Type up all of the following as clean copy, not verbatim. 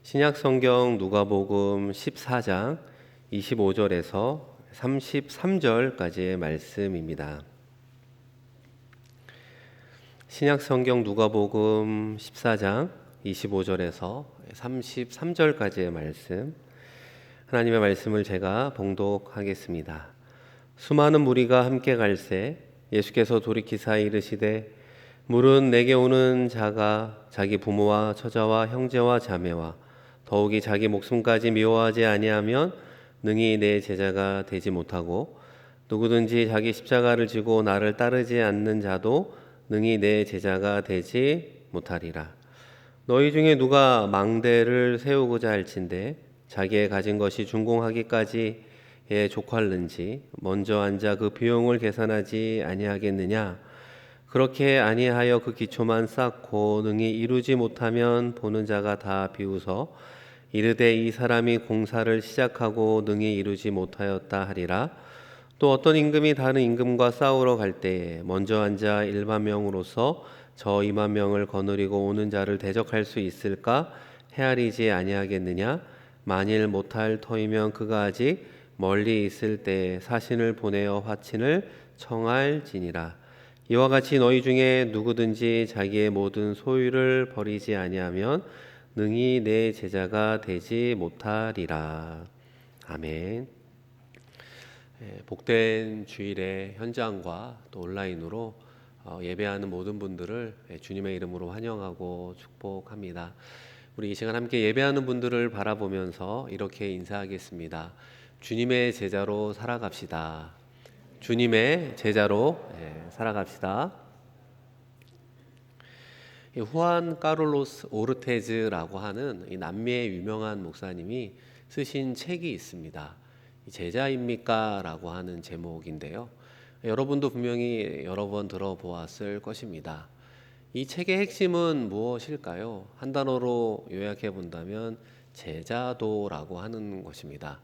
신약성경 누가복음 14장 25절에서 33절까지의 말씀입니다. 신약성경 누가복음 14장 25절에서 33절까지의 말씀, 하나님의 말씀을 제가 봉독하겠습니다. 수많은 무리가 함께 갈새 예수께서 돌이키사 이르시되 물은 내게 오는 자가 자기 부모와 처자와 형제와 자매와 더욱이 자기 목숨까지 미워하지 아니하면 능히 내 제자가 되지 못하고 누구든지 자기 십자가를 지고 나를 따르지 않는 자도 능히 내 제자가 되지 못하리라. 너희 중에 누가 망대를 세우고자 할진대 자기의 가진 것이 준공하기까지에 족할는지 먼저 앉아 그 비용을 계산하지 아니하겠느냐. 그렇게 아니하여 그 기초만 쌓고 능히 이루지 못하면 보는 자가 다 비웃어 이르되 이 사람이 공사를 시작하고 능히 이루지 못하였다 하리라. 또 어떤 임금이 다른 임금과 싸우러 갈 때에 먼저 앉아 1만 명으로서 저 2만 명을 거느리고 오는 자를 대적할 수 있을까 헤아리지 아니하겠느냐. 만일 못할 터이면 그가 아직 멀리 있을 때에 사신을 보내어 화친을 청할지니라. 이와 같이 너희 중에 누구든지 자기의 모든 소유를 버리지 아니하면 능히 내 제자가 되지 못하리라. 아멘. 복된 주일의 현장과 또 온라인으로 예배하는 모든 분들을 주님의 이름으로 환영하고 축복합니다. 우리 이 시간 함께 예배하는 분들을 바라보면서 이렇게 인사하겠습니다. 주님의 제자로 살아갑시다. 주님의 제자로 살아갑시다. 후안 카를로스 오르테즈라고 하는 이 남미의 유명한 목사님이 쓰신 책이 있습니다. 제자입니까? 라고 하는 제목인데요. 여러분도 분명히 여러 번 들어보았을 것입니다. 이 책의 핵심은 무엇일까요? 한 단어로 요약해 본다면 제자도라고 하는 것입니다.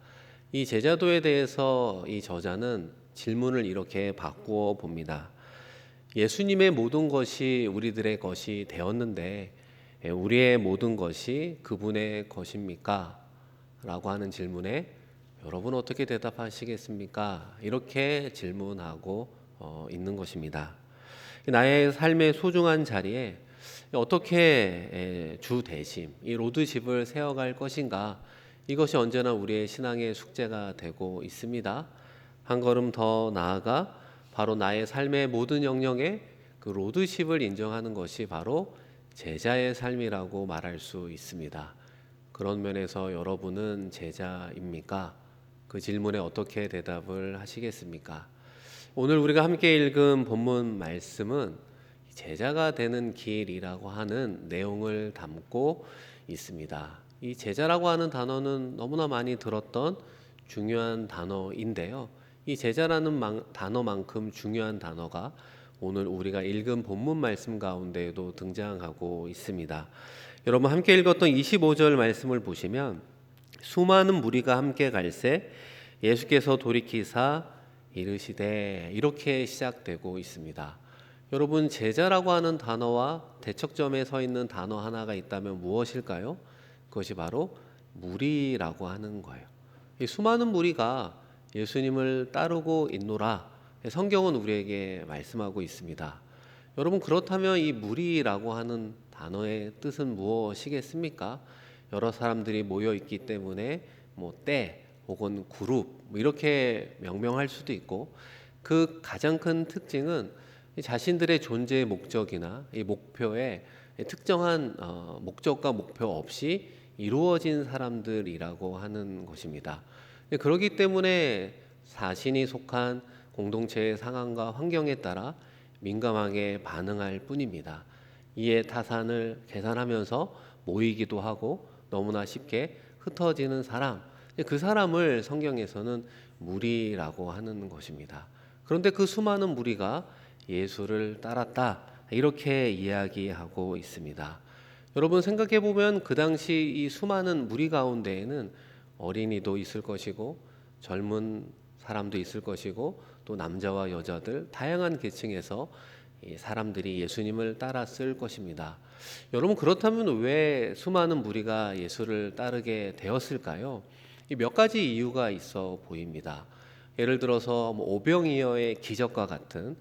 이 제자도에 대해서 이 저자는 질문을 이렇게 바꾸어 봅니다. 예수님의 모든 것이 우리들의 것이 되었는데 우리의 모든 것이 그분의 것입니까? 라고 하는 질문에 여러분 어떻게 대답하시겠습니까? 이렇게 질문하고 있는 것입니다. 나의 삶의 소중한 자리에 어떻게 주 대심, 이 로드십을 세워갈 것인가? 이것이 언제나 우리의 신앙의 숙제가 되고 있습니다. 한 걸음 더 나아가 바로 나의 삶의 모든 영역에 그 로드십을 인정하는 것이 바로 제자의 삶이라고 말할 수 있습니다. 그런 면에서 여러분은 제자입니까? 그 질문에 어떻게 대답을 하시겠습니까? 오늘 우리가 함께 읽은 본문 말씀은 제자가 되는 길이라고 하는 내용을 담고 있습니다. 이 제자라고 하는 단어는 너무나 많이 들었던 중요한 단어인데요. 이 제자라는 단어만큼 중요한 단어가 오늘 우리가 읽은 본문 말씀 가운데에도 등장하고 있습니다. 여러분 함께 읽었던 25절 말씀을 보시면 수많은 무리가 함께 갈새 예수께서 돌이키사 이르시되 이렇게 시작되고 있습니다. 여러분 제자라고 하는 단어와 대척점에 서 있는 단어 하나가 있다면 무엇일까요? 그것이 바로 무리라고 하는 거예요. 이 수많은 무리가 예수님을 따르고 있노라 성경은 우리에게 말씀하고 있습니다. 여러분 그렇다면 이 무리라고 하는 단어의 뜻은 무엇이겠습니까? 여러 사람들이 모여 있기 때문에 때 혹은 그룹 이렇게 명명할 수도 있고 그 가장 큰 특징은 자신들의 존재의 목적이나 이 목표에 특정한 목적과 목표 없이 이루어진 사람들이라고 하는 것입니다. 그렇기 때문에 자신이 속한 공동체의 상황과 환경에 따라 민감하게 반응할 뿐입니다. 이에 타산을 계산하면서 모이기도 하고 너무나 쉽게 흩어지는 사람, 그 사람을 성경에서는 무리라고 하는 것입니다. 그런데 그 수많은 무리가 예수를 따랐다 이렇게 이야기하고 있습니다. 여러분 생각해 보면 그 당시 이 수많은 무리 가운데에는 어린이도 있을 것이고 젊은 사람도 있을 것이고 또 남자와 여자들 다양한 계층에서 이 사람들이 예수님을 따랐을 것입니다. 여러분, 그렇다면 왜 수많은 무리가 예수를 따르게 되었을까요? 이 몇 가지 이유가 있어 보입니다. 예를 들어서 오병이어의 기적과 같은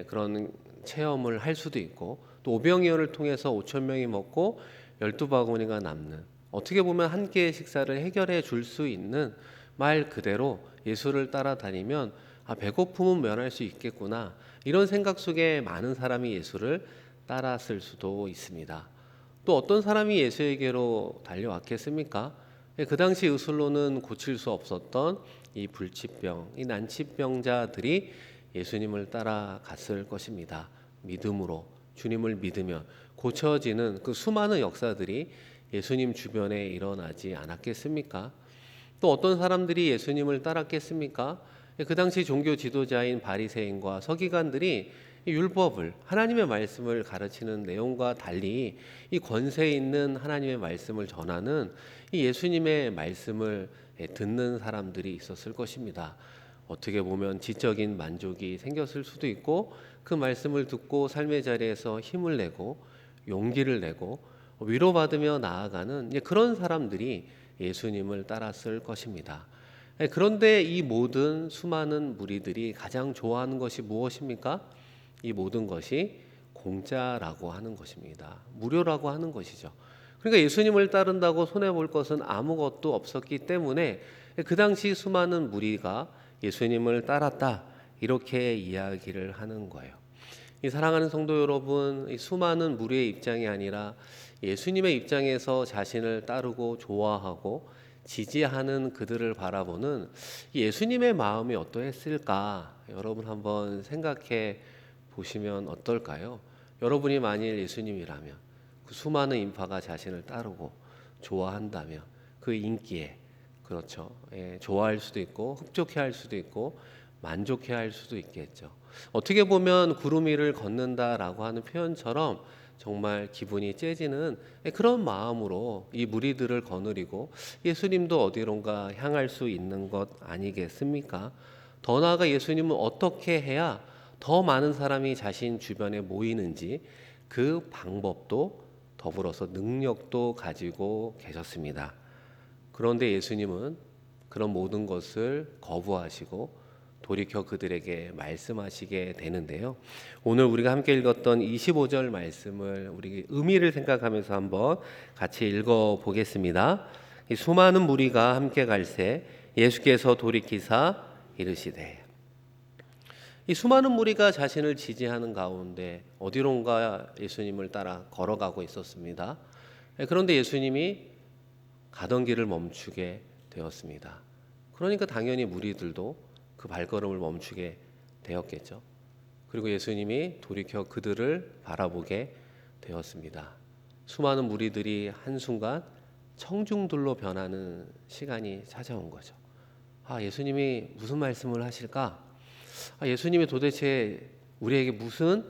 그런 체험을 할 수도 있고, 또 오병이어를 통해서 5천 명이 먹고 12바구니가 남는, 어떻게 보면 한 끼의 식사를 해결해 줄 수 있는, 말 그대로 예수를 따라다니면 배고픔은 면할 수 있겠구나, 이런 생각 속에 많은 사람이 예수를 따랐을 수도 있습니다. 또 어떤 사람이 예수에게로 달려왔겠습니까? 그 당시 의술로는 고칠 수 없었던 이 불치병, 이 난치병자들이 예수님을 따라갔을 것입니다. 믿음으로, 주님을 믿으면 고쳐지는 그 수많은 역사들이 예수님 주변에 일어나지 않았겠습니까? 또 어떤 사람들이 예수님을 따랐겠습니까? 그 당시 종교 지도자인 바리새인과 서기관들이 이 율법을, 하나님의 말씀을 가르치는 내용과 달리 이 권세 있는 하나님의 말씀을 전하는 이 예수님의 말씀을 듣는 사람들이 있었을 것입니다. 어떻게 보면 지적인 만족이 생겼을 수도 있고, 그 말씀을 듣고 삶의 자리에서 힘을 내고 용기를 내고 위로받으며 나아가는 그런 사람들이 예수님을 따랐을 것입니다. 그런데 이 모든 수많은 무리들이 가장 좋아하는 것이 무엇입니까? 이 모든 것이 공짜라고 하는 것입니다. 무료라고 하는 것이죠. 그러니까 예수님을 따른다고 손해볼 것은 아무것도 없었기 때문에 그 당시 수많은 무리가 예수님을 따랐다, 이렇게 이야기를 하는 거예요. 이 사랑하는 성도 여러분, 이 수많은 무리의 입장이 아니라 예수님의 입장에서 자신을 따르고 좋아하고 지지하는 그들을 바라보는 예수님의 마음이 어떠했을까? 여러분 한번 생각해 보시면 어떨까요? 여러분이 만일 예수님이라면, 그 수많은 인파가 자신을 따르고 좋아한다면 그 인기에, 그렇죠, 좋아할 수도 있고 흡족해할 수도 있고 만족해할 수도 있겠죠. 어떻게 보면 구름 위를 걷는다라고 하는 표현처럼 정말 기분이 째지는 그런 마음으로 이 무리들을 거느리고 예수님도 어디론가 향할 수 있는 것 아니겠습니까? 더 나아가 예수님은 어떻게 해야 더 많은 사람이 자신 주변에 모이는지 그 방법도 더불어서 능력도 가지고 계셨습니다. 그런데 예수님은 그런 모든 것을 거부하시고 돌이켜 그들에게 말씀하시게 되는데요. 오늘 우리가 함께 읽었던 25절 말씀을 우리 의미를 생각하면서 한번 같이 읽어 보겠습니다. 이 수많은 무리가 함께 갈새 예수께서 돌이키사 이르시되. 이 수많은 무리가 자신을 지지하는 가운데 어디론가 예수님을 따라 걸어가고 있었습니다. 그런데 예수님이 가던 길을 멈추게 되었습니다. 그러니까 당연히 무리들도 그 발걸음을 멈추게 되었겠죠. 그리고 예수님이 돌이켜 그들을 바라보게 되었습니다. 수많은 무리들이 한순간 청중들로 변하는 시간이 찾아온 거죠. 예수님이 무슨 말씀을 하실까? 예수님이 도대체 우리에게 무슨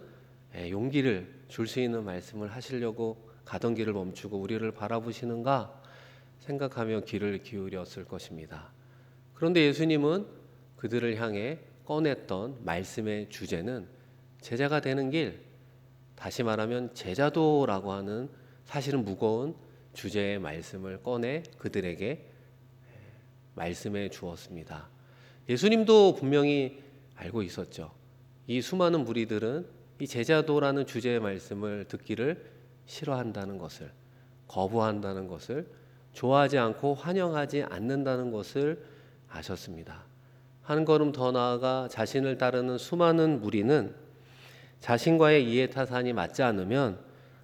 용기를 줄 수 있는 말씀을 하시려고 가던 길을 멈추고 우리를 바라보시는가 생각하며 귀를 기울였을 것입니다. 그런데 예수님은 그들을 향해 꺼냈던 말씀의 주제는 제자가 되는 길, 다시 말하면 제자도라고 하는 사실은 무거운 주제의 말씀을 꺼내 그들에게 말씀해 주었습니다. 예수님도 분명히 알고 있었죠. 이 수많은 무리들은 이 제자도라는 주제의 말씀을 듣기를 싫어한다는 것을, 거부한다는 것을, 좋아하지 않고 환영하지 않는다는 것을 아셨습니다. 한 걸음 더 나아가 자신을 따르는 수많은 무리는 자신과의 이해타산이 맞지 않으면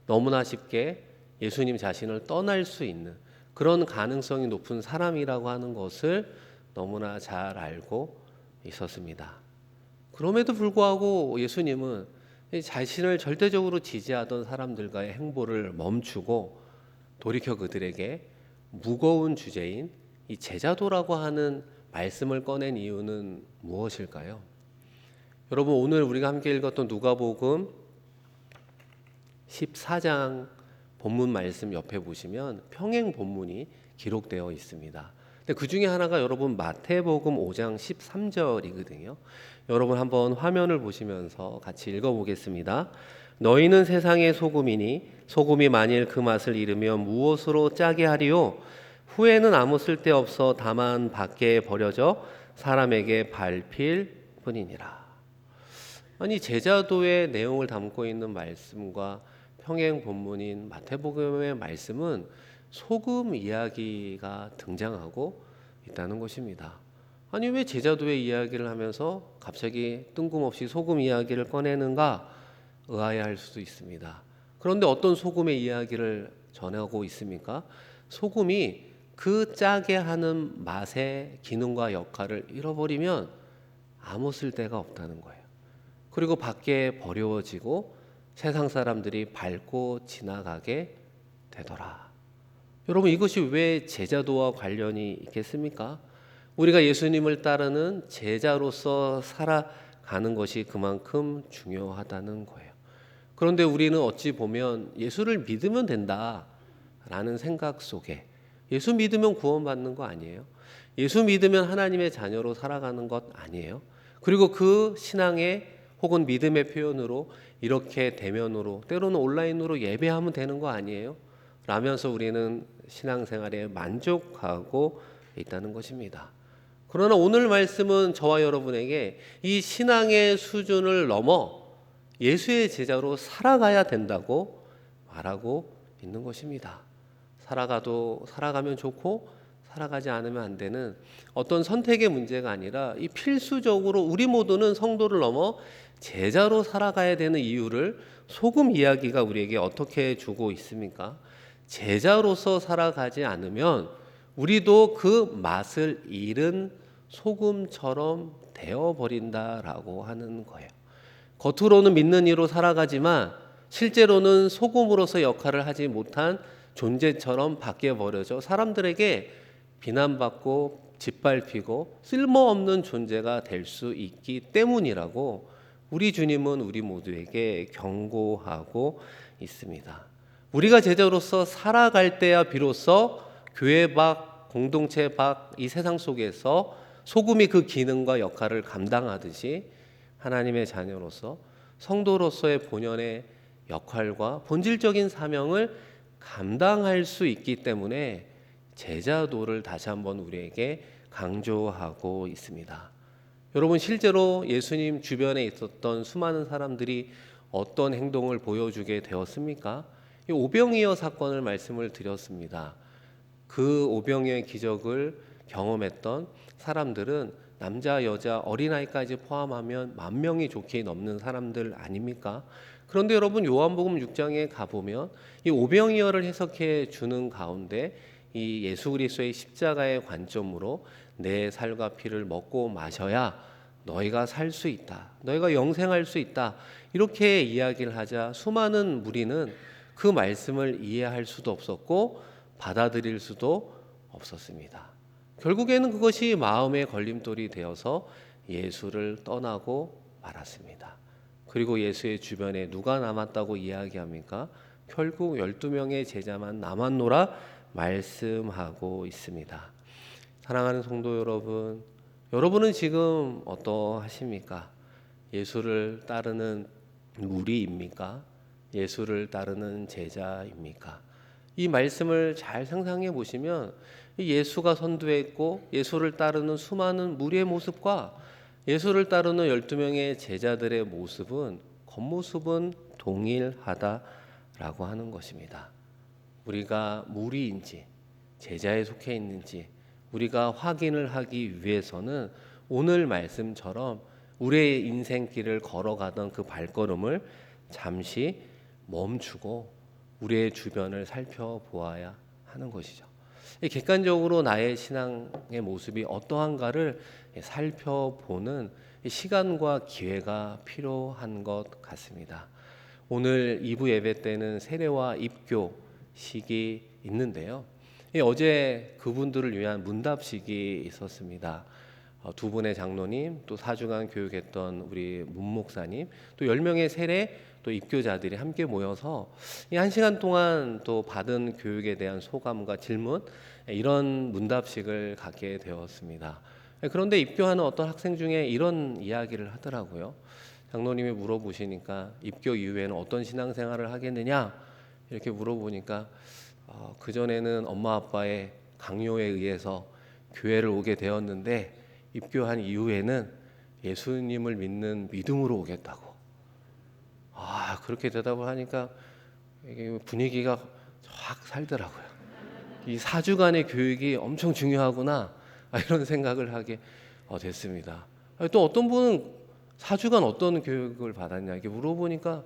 너무나 쉽게 예수님 자신을 떠날 수 있는 그런 가능성이 높은 사람이라고 하는 것을 너무나 잘 알고 있었습니다. 그럼에도 불구하고 예수님은 자신을 절대적으로 지지하던 사람들과의 행보를 멈추고 돌이켜 그들에게 무거운 주제인 이 제자도라고 하는 말씀을 꺼낸 이유는 무엇일까요? 여러분, 오늘 우리가 함께 읽었던 누가복음 14장 본문 말씀 옆에 보시면 평행 본문이 기록되어 있습니다. 근데 그 중에 하나가 여러분 마태복음 5장 13절이거든요. 여러분 한번 화면을 보시면서 같이 읽어보겠습니다. 너희는 세상의 소금이니 소금이 만일 그 맛을 잃으면 무엇으로 짜게 하리요? 후에는 아무 쓸데없어 다만 밖에 버려져 사람에게 밟힐 뿐이니라. 아니 제자도의 내용을 담고 있는 말씀과 평행 본문인 마태복음의 말씀은 소금 이야기가 등장하고 있다는 것입니다. 아니 왜 제자도의 이야기를 하면서 갑자기 뜬금없이 소금 이야기를 꺼내는가 의아해할 수도 있습니다. 그런데 어떤 소금의 이야기를 전하고 있습니까? 소금이 그 짜게 하는 맛의 기능과 역할을 잃어버리면 아무 쓸데가 없다는 거예요. 그리고 밖에 버려지고 세상 사람들이 밟고 지나가게 되더라. 여러분 이것이 왜 제자도와 관련이 있겠습니까? 우리가 예수님을 따르는 제자로서 살아가는 것이 그만큼 중요하다는 거예요. 그런데 우리는 어찌 보면 예수를 믿으면 된다라는 생각 속에 예수 믿으면 구원받는 거 아니에요? 예수 믿으면 하나님의 자녀로 살아가는 것 아니에요? 그리고 그 신앙의 혹은 믿음의 표현으로 이렇게 대면으로 때로는 온라인으로 예배하면 되는 거 아니에요? 라면서 우리는 신앙생활에 만족하고 있다는 것입니다. 그러나 오늘 말씀은 저와 여러분에게 이 신앙의 수준을 넘어 예수의 제자로 살아가야 된다고 말하고 있는 것입니다. 살아가면 좋고 살아가지 않으면 안 되는 어떤 선택의 문제가 아니라 이 필수적으로 우리 모두는 성도를 넘어 제자로 살아가야 되는 이유를 소금 이야기가 우리에게 어떻게 주고 있습니까? 제자로서 살아가지 않으면 우리도 그 맛을 잃은 소금처럼 되어버린다라고 하는 거예요. 겉으로는 믿는 이로 살아가지만 실제로는 소금으로서 역할을 하지 못한 존재처럼 바뀌어 버려져 사람들에게 비난받고 짓밟히고 쓸모없는 존재가 될 수 있기 때문이라고 우리 주님은 우리 모두에게 경고하고 있습니다. 우리가 제자로서 살아갈 때야 비로소 교회 밖, 공동체 밖 이 세상 속에서 소금이 그 기능과 역할을 감당하듯이 하나님의 자녀로서 성도로서의 본연의 역할과 본질적인 사명을 감당할 수 있기 때문에 제자도를 다시 한번 우리에게 강조하고 있습니다. 여러분 실제로 예수님 주변에 있었던 수많은 사람들이 어떤 행동을 보여주게 되었습니까? 이 오병이어 사건을 말씀을 드렸습니다. 그 오병이어의 기적을 경험했던 사람들은 남자, 여자, 어린아이까지 포함하면 10,000명이 좋게 넘는 사람들 아닙니까? 그런데 여러분 요한복음 6장에 가보면 이 오병이어를 해석해 주는 가운데 이 예수 그리스도의 십자가의 관점으로 내 살과 피를 먹고 마셔야 너희가 살 수 있다. 너희가 영생할 수 있다. 이렇게 이야기를 하자 수많은 무리는 그 말씀을 이해할 수도 없었고 받아들일 수도 없었습니다. 결국에는 그것이 마음의 걸림돌이 되어서 예수를 떠나고 말았습니다. 그리고 예수의 주변에 누가 남았다고 이야기합니까? 결국 12명의 제자만 남았노라 말씀하고 있습니다. 사랑하는 성도 여러분, 여러분은 지금 어떠하십니까? 예수를 따르는 무리입니까? 예수를 따르는 제자입니까? 이 말씀을 잘 상상해 보시면 예수가 선두했고 예수를 따르는 수많은 무리의 모습과 예수를 따르는 12명의 제자들의 모습은 겉모습은 동일하다라고 하는 것입니다. 우리가 무리인지 제자에 속해 있는지 우리가 확인을 하기 위해서는 오늘 말씀처럼 우리의 인생길을 걸어가던 그 발걸음을 잠시 멈추고 우리의 주변을 살펴보아야 하는 것이죠. 객관적으로 나의 신앙의 모습이 어떠한가를 살펴보는 시간과 기회가 필요한 것 같습니다. 오늘 2부 예배 때는 세례와 입교식이 있는데요. 어제 그분들을 위한 문답식이 있었습니다. 두 분의 장로님, 또 4주간 교육했던 우리 문 목사님, 또 10명의 세례, 또 입교자들이 함께 모여서 이 1시간 동안 또 받은 교육에 대한 소감과 질문, 이런 문답식을 갖게 되었습니다. 그런데 입교하는 어떤 학생 중에 이런 이야기를 하더라고요. 장로님이 물어보시니까 입교 이후에는 어떤 신앙생활을 하겠느냐 이렇게 물어보니까 그전에는 엄마 아빠의 강요에 의해서 교회를 오게 되었는데 입교한 이후에는 예수님을 믿는 믿음으로 오겠다고. 그렇게 대답을 하니까 이게 분위기가 확 살더라고요. 이 4주간의 교육이 엄청 중요하구나, 이런 생각을 하게 됐습니다. 또 어떤 분은 4주간 어떤 교육을 받았냐 이렇게 물어보니까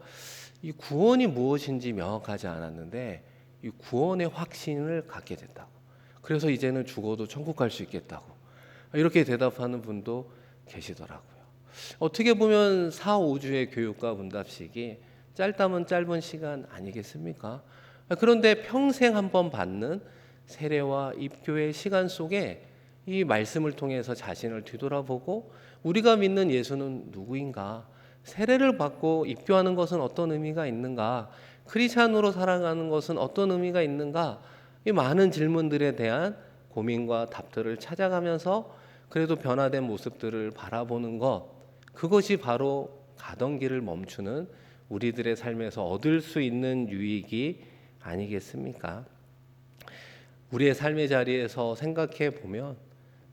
이 구원이 무엇인지 명확하지 않았는데 이 구원의 확신을 갖게 됐다고. 그래서 이제는 죽어도 천국 갈 수 있겠다고 이렇게 대답하는 분도 계시더라고요. 어떻게 보면 4, 5주의 교육과 문답식이 짧다면 짧은 시간 아니겠습니까? 그런데 평생 한번 받는 세례와 입교의 시간 속에 이 말씀을 통해서 자신을 뒤돌아보고 우리가 믿는 예수는 누구인가? 세례를 받고 입교하는 것은 어떤 의미가 있는가? 크리스찬으로 살아가는 것은 어떤 의미가 있는가? 이 많은 질문들에 대한 고민과 답들을 찾아가면서 그래도 변화된 모습들을 바라보는 것, 그것이 바로 가던 길을 멈추는 우리들의 삶에서 얻을 수 있는 유익이 아니겠습니까? 우리의 삶의 자리에서 생각해 보면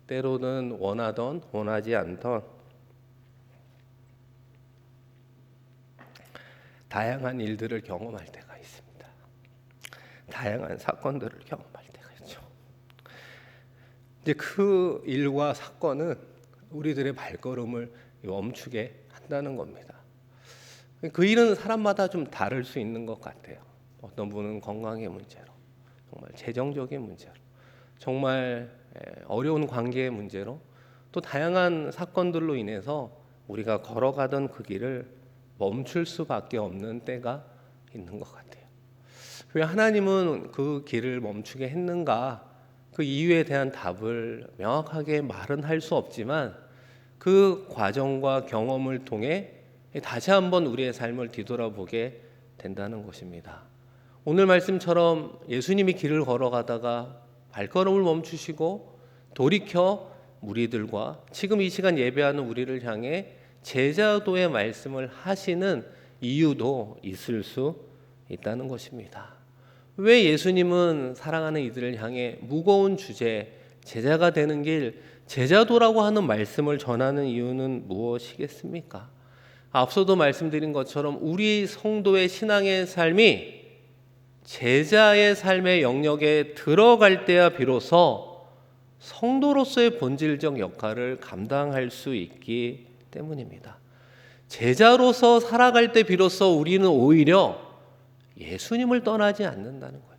때로는 원하던 원하지 않던 다양한 일들을 경험할 때가 있습니다. 다양한 사건들을 경험할 때가 있죠. 이제 그 일과 사건은 우리들의 발걸음을 멈추게 한다는 겁니다. 그 일은 사람마다 좀 다를 수 있는 것 같아요. 어떤 분은 건강의 문제로, 정말 재정적인 문제로, 정말 어려운 관계의 문제로, 또 다양한 사건들로 인해서 우리가 걸어가던 그 길을 멈출 수밖에 없는 때가 있는 것 같아요. 왜 하나님은 그 길을 멈추게 했는가? 그 이유에 대한 답을 명확하게 말은 할 수 없지만 그 과정과 경험을 통해 다시 한번 우리의 삶을 뒤돌아보게 된다는 것입니다. 오늘 말씀처럼 예수님이 길을 걸어가다가 발걸음을 멈추시고 돌이켜 무리들과 지금 이 시간 예배하는 우리를 향해 제자도의 말씀을 하시는 이유도 있을 수 있다는 것입니다. 왜 예수님은 사랑하는 이들을 향해 무거운 주제, 제자가 되는 길, 제자도라고 하는 말씀을 전하는 이유는 무엇이겠습니까? 앞서도 말씀드린 것처럼 우리 성도의 신앙의 삶이 제자의 삶의 영역에 들어갈 때야 비로소 성도로서의 본질적 역할을 감당할 수 있기 때문입니다. 제자로서 살아갈 때 비로소 우리는 오히려 예수님을 떠나지 않는다는 거예요.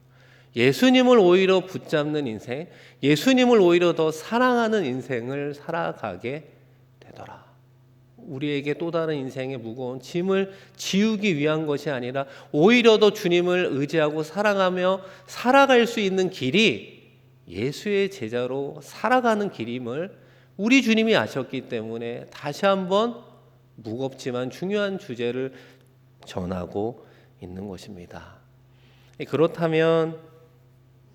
예수님을 오히려 붙잡는 인생, 예수님을 오히려 더 사랑하는 인생을 살아가게 되더라. 우리에게 또 다른 인생의 무거운 짐을 지우기 위한 것이 아니라 오히려 더 주님을 의지하고 사랑하며 살아갈 수 있는 길이 예수의 제자로 살아가는 길임을 우리 주님이 아셨기 때문에 다시 한번 무겁지만 중요한 주제를 전하고 있는 것입니다. 그렇다면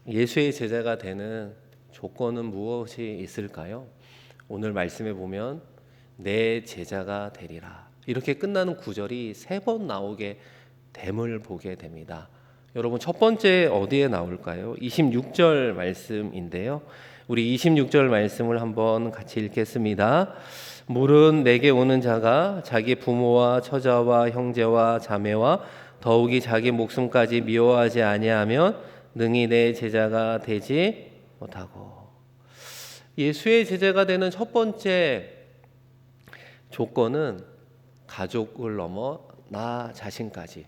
예수의 제자가 되는 조건은 무엇이 있을까요? 오늘 말씀에 보면 내 제자가 되리라 이렇게 끝나는 구절이 3번 나오게 됨을 보게 됩니다. 여러분 첫 번째 어디에 나올까요? 26절 말씀인데요. 우리 26절 말씀을 한번 같이 읽겠습니다. 물은 내게 오는 자가 자기 부모와 처자와 형제와 자매와 더욱이 자기 목숨까지 미워하지 아니하면 능히 내 제자가 되지 못하고. 예수의 제자가 되는 첫 번째 조건은 가족을 넘어 나 자신까지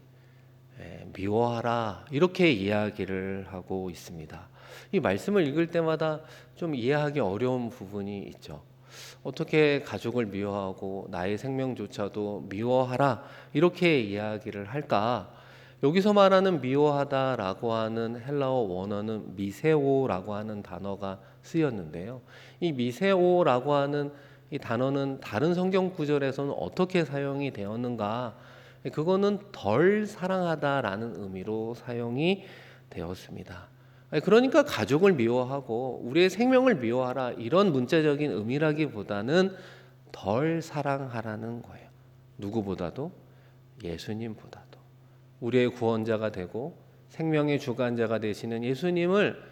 미워하라 이렇게 이야기를 하고 있습니다. 이 말씀을 읽을 때마다 좀 이해하기 어려운 부분이 있죠. 어떻게 가족을 미워하고 나의 생명조차도 미워하라 이렇게 이야기를 할까? 여기서 말하는 미워하다라고 하는 헬라어 원어는 미세오라고 하는 단어가 쓰였는데요. 이 미세오라고 하는 이 단어는 다른 성경 구절에서는 어떻게 사용이 되었는가? 그거는 덜 사랑하다라는 의미로 사용이 되었습니다. 그러니까 가족을 미워하고 우리의 생명을 미워하라 이런 문자적인 의미라기보다는 덜 사랑하라는 거예요. 누구보다도 예수님보다도 우리의 구원자가 되고 생명의 주관자가 되시는 예수님을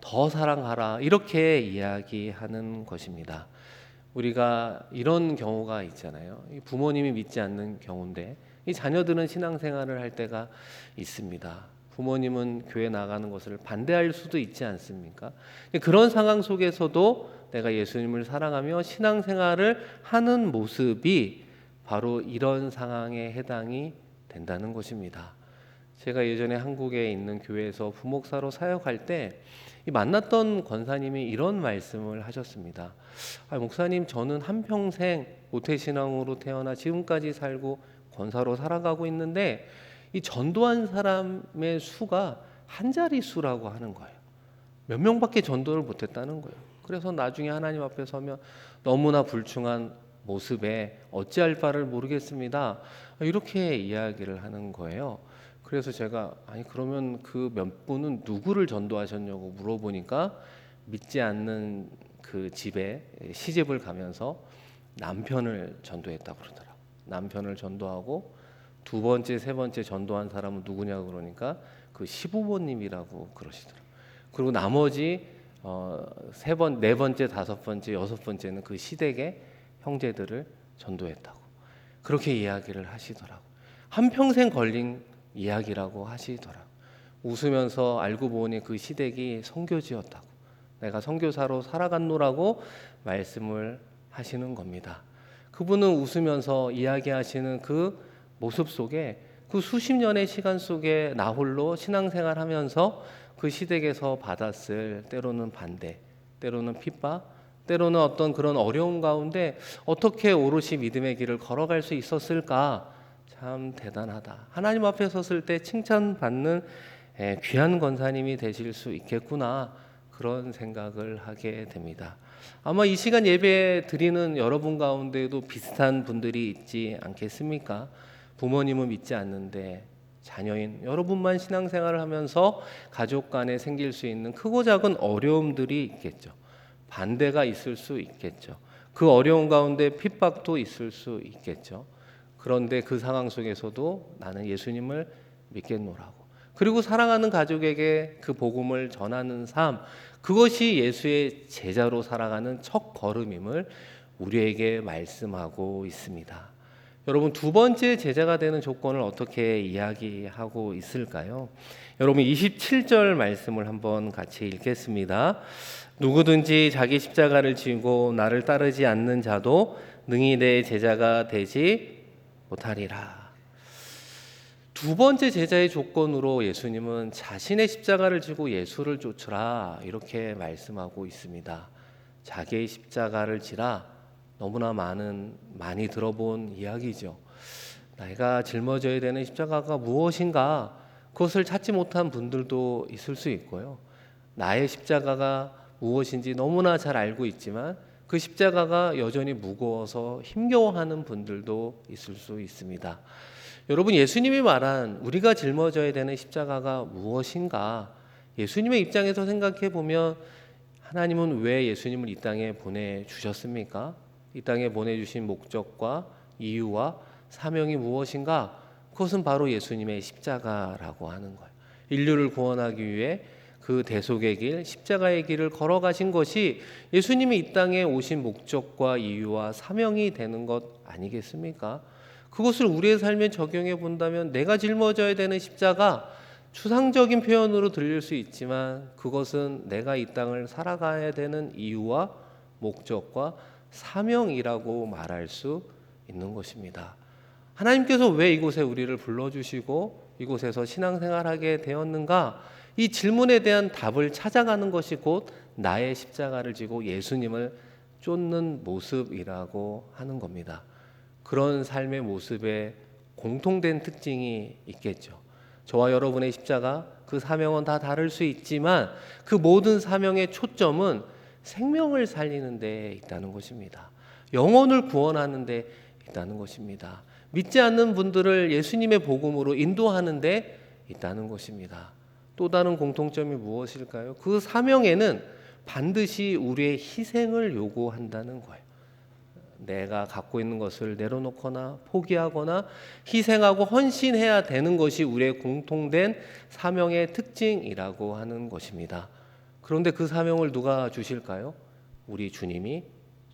더 사랑하라 이렇게 이야기하는 것입니다. 우리가 이런 경우가 있잖아요. 부모님이 믿지 않는 경우인데 이 자녀들은 신앙생활을 할 때가 있습니다. 부모님은 교회 나가는 것을 반대할 수도 있지 않습니까? 그런 상황 속에서도 내가 예수님을 사랑하며 신앙생활을 하는 모습이 바로 이런 상황에 해당이 된다는 것입니다. 제가 예전에 한국에 있는 교회에서 부목사로 사역할 때 만났던 권사님이 이런 말씀을 하셨습니다. 목사님, 저는 한평생 모태신앙으로 태어나 지금까지 살고 권사로 살아가고 있는데 이 전도한 사람의 수가 한 자릿수라고 하는 거예요. 몇 명밖에 전도를 못했다는 거예요. 그래서 나중에 하나님 앞에 서면 너무나 불충한 모습에 어찌할 바를 모르겠습니다. 이렇게 이야기를 하는 거예요. 그래서 제가 그러면 그 몇 분은 누구를 전도하셨냐고 물어보니까 믿지 않는 그 집에 시집을 가면서 남편을 전도했다고 그러더라고요. 남편을 전도하고 두 번째, 세 번째 전도한 사람은 누구냐고 그러니까 그 시부모님이라고 그러시더라고요. 그리고 나머지 네 번째, 다섯 번째, 여섯 번째는 그 시댁의 형제들을 전도했다고 그렇게 이야기를 하시더라고요. 한평생 걸린 이야기라고 하시더라고요. 웃으면서 알고 보니 그 시댁이 선교지였다고 내가 선교사로 살아갔노라고 말씀을 하시는 겁니다. 그분은 웃으면서 이야기하시는 그 모습 속에 그 수십 년의 시간 속에 나 홀로 신앙생활하면서 그 시댁에서 받았을 때로는 반대, 때로는 핍박, 때로는 어떤 그런 어려운 가운데 어떻게 오롯이 믿음의 길을 걸어갈 수 있었을까? 참 대단하다. 하나님 앞에 섰을 때 칭찬받는 귀한 권사님이 되실 수 있겠구나. 그런 생각을 하게 됩니다. 아마 이 시간 예배 드리는 여러분 가운데도 비슷한 분들이 있지 않겠습니까? 부모님은 믿지 않는데 자녀인 여러분만 신앙생활을 하면서 가족 간에 생길 수 있는 크고 작은 어려움들이 있겠죠. 반대가 있을 수 있겠죠. 그 어려운 가운데 핍박도 있을 수 있겠죠. 그런데 그 상황 속에서도 나는 예수님을 믿겠노라고. 그리고 사랑하는 가족에게 그 복음을 전하는 삶, 그것이 예수의 제자로 살아가는 첫 걸음임을 우리에게 말씀하고 있습니다. 여러분, 두 번째 제자가 되는 조건을 어떻게 이야기하고 있을까요? 여러분 27절 말씀을 한번 같이 읽겠습니다. 누구든지 자기 십자가를 지고 나를 따르지 않는 자도 능히 내 제자가 되지 못하리라. 두 번째 제자의 조건으로 예수님은 자신의 십자가를 지고 예수를 쫓으라 이렇게 말씀하고 있습니다. 자기의 십자가를 지라 너무나 많이 들어본 이야기죠. 내가 짊어져야 되는 십자가가 무엇인가 그것을 찾지 못한 분들도 있을 수 있고요. 나의 십자가가 무엇인지 너무나 잘 알고 있지만 그 십자가가 여전히 무거워서 힘겨워하는 분들도 있을 수 있습니다. 여러분, 예수님이 말한 우리가 짊어져야 되는 십자가가 무엇인가? 예수님의 입장에서 생각해 보면 하나님은 왜 예수님을 이 땅에 보내주셨습니까? 이 땅에 보내주신 목적과 이유와 사명이 무엇인가? 그것은 바로 예수님의 십자가라고 하는 거예요. 인류를 구원하기 위해 그 대속의 길, 십자가의 길을 걸어가신 것이 예수님이 이 땅에 오신 목적과 이유와 사명이 되는 것 아니겠습니까? 그것을 우리의 삶에 적용해 본다면 내가 짊어져야 되는 십자가, 추상적인 표현으로 들릴 수 있지만 그것은 내가 이 땅을 살아가야 되는 이유와 목적과 사명이라고 말할 수 있는 것입니다. 하나님께서 왜 이곳에 우리를 불러주시고 이곳에서 신앙생활하게 되었는가? 이 질문에 대한 답을 찾아가는 것이 곧 나의 십자가를 지고 예수님을 쫓는 모습이라고 하는 겁니다. 그런 삶의 모습에 공통된 특징이 있겠죠. 저와 여러분의 십자가, 그 사명은 다 다를 수 있지만 그 모든 사명의 초점은 생명을 살리는 데 있다는 것입니다. 영혼을 구원하는 데 있다는 것입니다. 믿지 않는 분들을 예수님의 복음으로 인도하는 데 있다는 것입니다. 또 다른 공통점이 무엇일까요? 그 사명에는 반드시 우리의 희생을 요구한다는 거예요. 내가 갖고 있는 것을 내려놓거나 포기하거나 희생하고 헌신해야 되는 것이 우리의 공통된 사명의 특징이라고 하는 것입니다. 그런데 그 사명을 누가 주실까요? 우리 주님이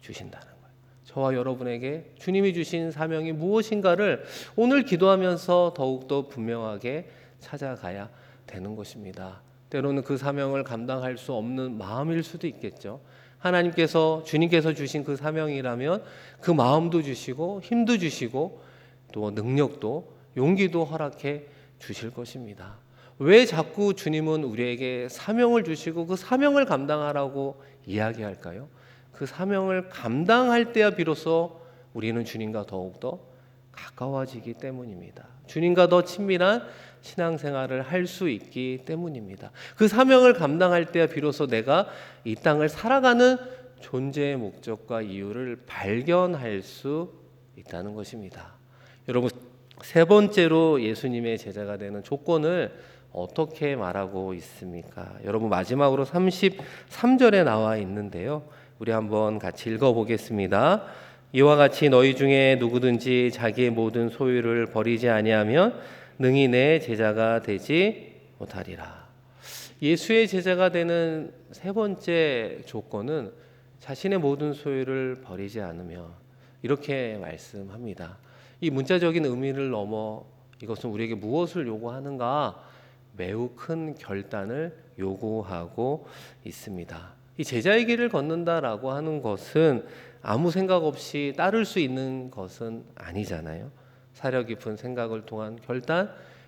주신다는 거예요. 저와 여러분에게 주님이 주신 사명이 무엇인가를 오늘 기도하면서 더욱더 분명하게 찾아가야 되는 것입니다. 때로는 그 사명을 감당할 수 없는 마음일 수도 있겠죠. 하나님께서 주님께서 주신 그 사명이라면 그 마음도 주시고 힘도 주시고 또 능력도 용기도 허락해 주실 것입니다. 왜 자꾸 주님은 우리에게 사명을 주시고 그 사명을 감당하라고 이야기할까요? 그 사명을 감당할 때야 비로소 우리는 주님과 더욱더 가까워지기 때문입니다. 주님과 더 친밀한 신앙생활을 할 수 있기 때문입니다. 그 사명을 감당할 때야 비로소 내가 이 땅을 살아가는 존재의 목적과 이유를 발견할 수 있다는 것입니다. 여러분, 세 번째로 예수님의 제자가 되는 조건을 어떻게 말하고 있습니까? 여러분, 마지막으로 33절에 나와 있는데요. 우리 한번 같이 읽어보겠습니다. 이와 같이 너희 중에 누구든지 자기의 모든 소유를 버리지 아니하면 능히 내 제자가 되지 못하리라. 예수의 제자가 되는 세 번째 조건은 자신의 모든 소유를 버리지 않으며, 이렇게 말씀합니다. 이 문자적인 의미를 넘어 이것은 우리에게 무엇을 요구하는가? 매우 큰 결단을 요구하고 있습니다. 이 제자의 길을 걷는다라고 하는 것은 아무 생각 없이 따를 수 있는 것은 아니잖아요. 사려 깊은 생각을 통한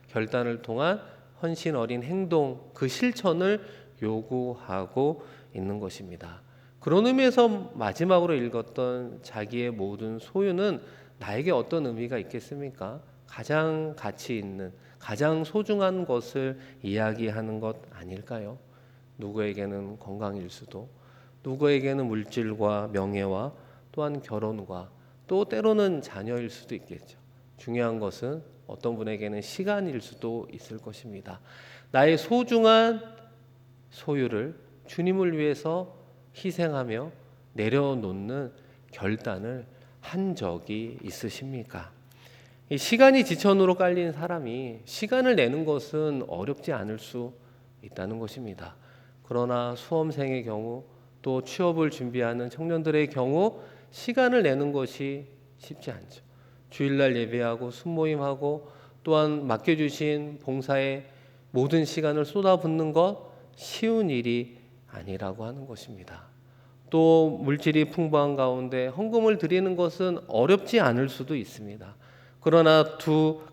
결단을 통한 헌신 어린 행동, 그 실천을 요구하고 있는 것입니다. 그런 의미에서 마지막으로 읽었던 자기의 모든 소유는 나에게 어떤 의미가 있겠습니까? 가장 가치 있는, 가장 소중한 것을 이야기하는 것 아닐까요? 누구에게는 건강일 수도, 누구에게는 물질과 명예와 또한 결혼과 또 때로는 자녀일 수도 있겠죠. 중요한 것은 어떤 분에게는 시간일 수도 있을 것입니다. 나의 소중한 소유를 주님을 위해서 희생하며 내려놓는 결단을 한 적이 있으십니까? 이 시간이 지천으로 깔린 사람이 시간을 내는 것은 어렵지 않을 수 있다는 것입니다. 그러나 수험생의 경우 또 취업을 준비하는 청년들의 경우 시간을 내는 것이 쉽지 않죠. 주일날 예배하고 순모임하고 또한 맡겨주신 봉사에 모든 시간을 쏟아붓는 것 쉬운 일이 아니라고 하는 것입니다. 또 물질이 풍부한 가운데 헌금을 드리는 것은 어렵지 않을 수도 있습니다. 그러나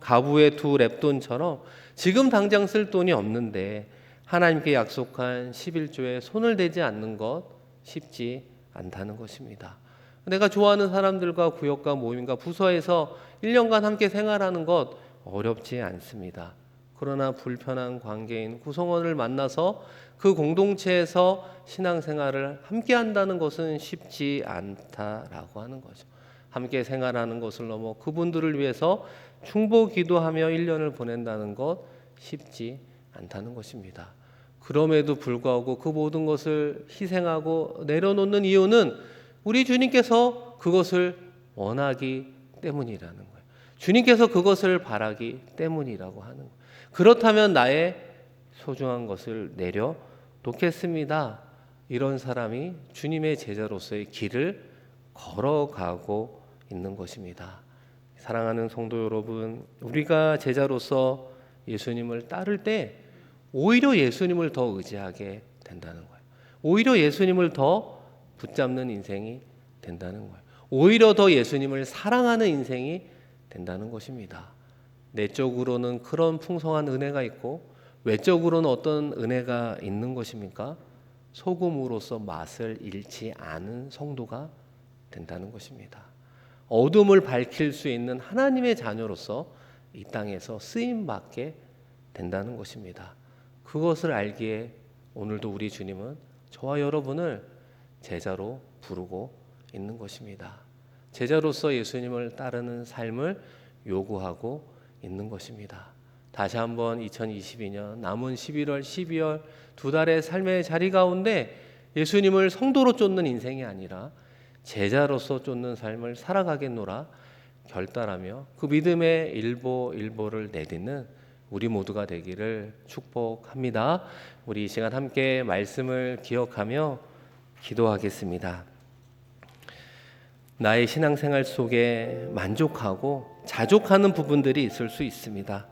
가부의 두 랩돈처럼 지금 당장 쓸 돈이 없는데 하나님께 약속한 11조에 손을 대지 않는 것 쉽지 않다는 것입니다. 내가 좋아하는 사람들과 구역과 모임과 부서에서 1년간 함께 생활하는 것 어렵지 않습니다. 그러나 불편한 관계인 구성원을 만나서 그 공동체에서 신앙생활을 함께 한다는 것은 쉽지 않다라고 하는 거죠. 함께 생활하는 것을 넘어 그분들을 위해서 충보 기도하며 1년을 보낸다는 것 쉽지 않다는 것입니다. 그럼에도 불구하고 그 모든 것을 희생하고 내려놓는 이유는 우리 주님께서 그것을 원하기 때문이라는 거예요. 주님께서 그것을 바라기 때문이라고 하는 거예요. 그렇다면 나의 소중한 것을 내려놓겠습니다. 이런 사람이 주님의 제자로서의 길을 걸어가고 있는 것입니다. 사랑하는 성도 여러분, 우리가 제자로서 예수님을 따를 때 오히려 예수님을 더 의지하게 된다는 거예요. 오히려 예수님을 더 붙잡는 인생이 된다는 거예요. 오히려 더 예수님을 사랑하는 인생이 된다는 것입니다. 내적으로는 그런 풍성한 은혜가 있고 외적으로는 어떤 은혜가 있는 것입니까? 소금으로서 맛을 잃지 않은 성도가 된다는 것입니다. 어둠을 밝힐 수 있는 하나님의 자녀로서 이 땅에서 쓰임받게 된다는 것입니다. 그것을 알기에 오늘도 우리 주님은 저와 여러분을 제자로 부르고 있는 것입니다. 제자로서 예수님을 따르는 삶을 요구하고 있는 것입니다. 다시 한번 2022년 남은 11월, 12월 두 달의 삶의 자리 가운데 예수님을 성도로 쫓는 인생이 아니라 제자로서 쫓는 삶을 살아가겠노라 결단하며 그 믿음의 일보일보를 내딛는 우리 모두가 되기를 축복합니다. 우리 이 시간 함께 말씀을 기억하며 기도하겠습니다. 나의 신앙생활 속에 만족하고 자족하는 부분들이 있을 수 있습니다.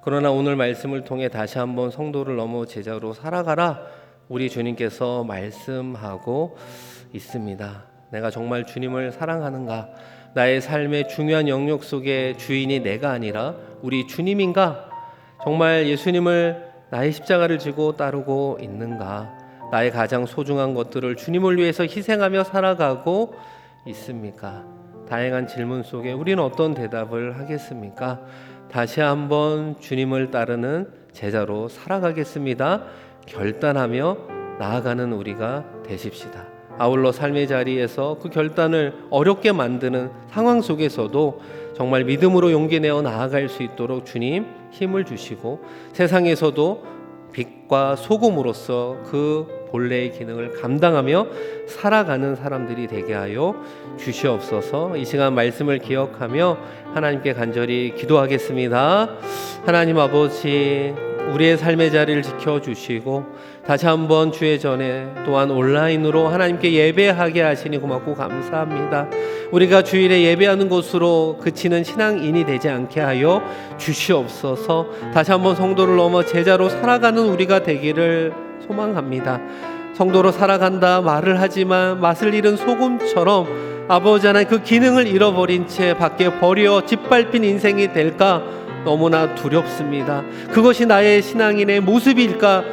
그러나 오늘 말씀을 통해 다시 한번 성도를 넘어 제자로 살아가라 우리 주님께서 말씀하고 있습니다. 내가 정말 주님을 사랑하는가? 나의 삶의 중요한 영역 속에 주인이 내가 아니라 우리 주님인가? 정말 예수님을 나의 십자가를 지고 따르고 있는가? 나의 가장 소중한 것들을 주님을 위해서 희생하며 살아가고 있습니까? 다양한 질문 속에 우리는 어떤 대답을 하겠습니까? 다시 한번 주님을 따르는 제자로 살아가겠습니다. 결단하며 나아가는 우리가 되십시다. 아울러 삶의 자리에서 그 결단을 어렵게 만드는 상황 속에서도 정말 믿음으로 용기 내어 나아갈 수 있도록 주님 힘을 주시고 세상에서도 빛과 소금으로서 그 본래의 기능을 감당하며 살아가는 사람들이 되게 하여 주시옵소서. 이 시간 말씀을 기억하며 하나님께 간절히 기도하겠습니다. 하나님 아버지, 우리의 삶의 자리를 지켜주시고 다시 한번 주의 전에 또한 온라인으로 하나님께 예배하게 하시니 고맙고 감사합니다. 우리가 주일에 예배하는 곳으로 그치는 신앙인이 되지 않게 하여 주시옵소서. 다시 한번 성도를 넘어 제자로 살아가는 우리가 되기를 소망합니다. 성도로 살아간다 말을 하지만 맛을 잃은 소금처럼 아버지 하나님 그 기능을 잃어버린 채 밖에 버려 짓밟힌 인생이 될까 너무나 두렵습니다. 그것이 나의 신앙인의 모습일까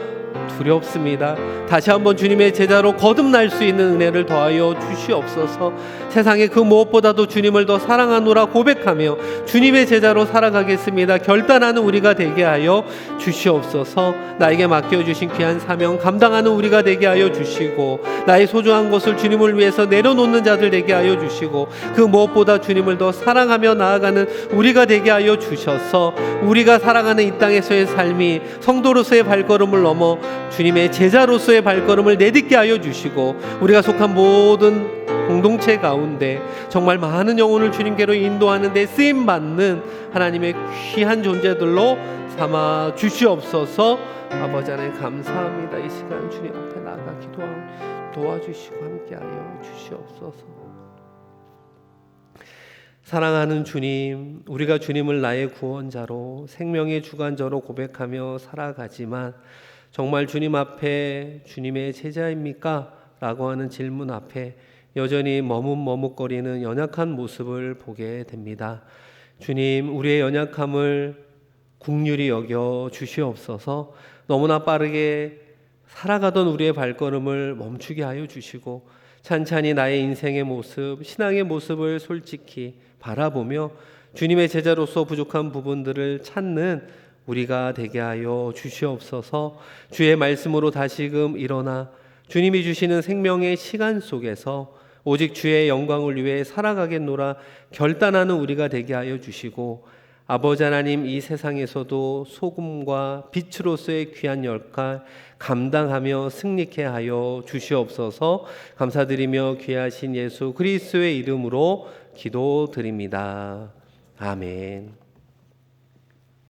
두렵습니다. 다시 한번 주님의 제자로 거듭날 수 있는 은혜를 더하여 주시옵소서. 세상에 그 무엇보다도 주님을 더 사랑하노라 고백하며 주님의 제자로 살아가겠습니다. 결단하는 우리가 되게 하여 주시옵소서. 나에게 맡겨주신 귀한 사명 감당하는 우리가 되게 하여 주시고 나의 소중한 것을 주님을 위해서 내려놓는 자들 되게 하여 주시고 그 무엇보다 주님을 더 사랑하며 나아가는 우리가 되게 하여 주셔서 우리가 살아가는 이 땅에서의 삶이 성도로서의 발걸음을 넘어 주님의 제자로서의 발걸음을 내딛게 하여 주시고 우리가 속한 모든 공동체 가운데 정말 많은 영혼을 주님께로 인도하는 데 쓰임받는 하나님의 귀한 존재들로 삼아 주시옵소서. 아버지 하나님 감사합니다. 이 시간 주님 앞에 나아가 기도하고 도와주시고 함께하여 주시옵소서. 사랑하는 주님, 우리가 주님을 나의 구원자로 생명의 주관자로 고백하며 살아가지만 정말 주님 앞에 주님의 제자입니까? 라고 하는 질문 앞에 여전히 머뭇머뭇거리는 연약한 모습을 보게 됩니다. 주님, 우리의 연약함을 긍휼히 여겨 주시옵소서. 너무나 빠르게 살아가던 우리의 발걸음을 멈추게 하여 주시고 찬찬히 나의 인생의 모습, 신앙의 모습을 솔직히 바라보며 주님의 제자로서 부족한 부분들을 찾는 우리가 되게 하여 주시옵소서. 주의 말씀으로 다시금 일어나 주님이 주시는 생명의 시간 속에서 오직 주의 영광을 위해 살아가겠노라 결단하는 우리가 되게 하여 주시고 아버지 하나님 이 세상에서도 소금과 빛으로서의 귀한 역할 감당하며 승리케 하여 주시옵소서. 감사드리며 귀하신 예수 그리스도의 이름으로 기도드립니다. 아멘.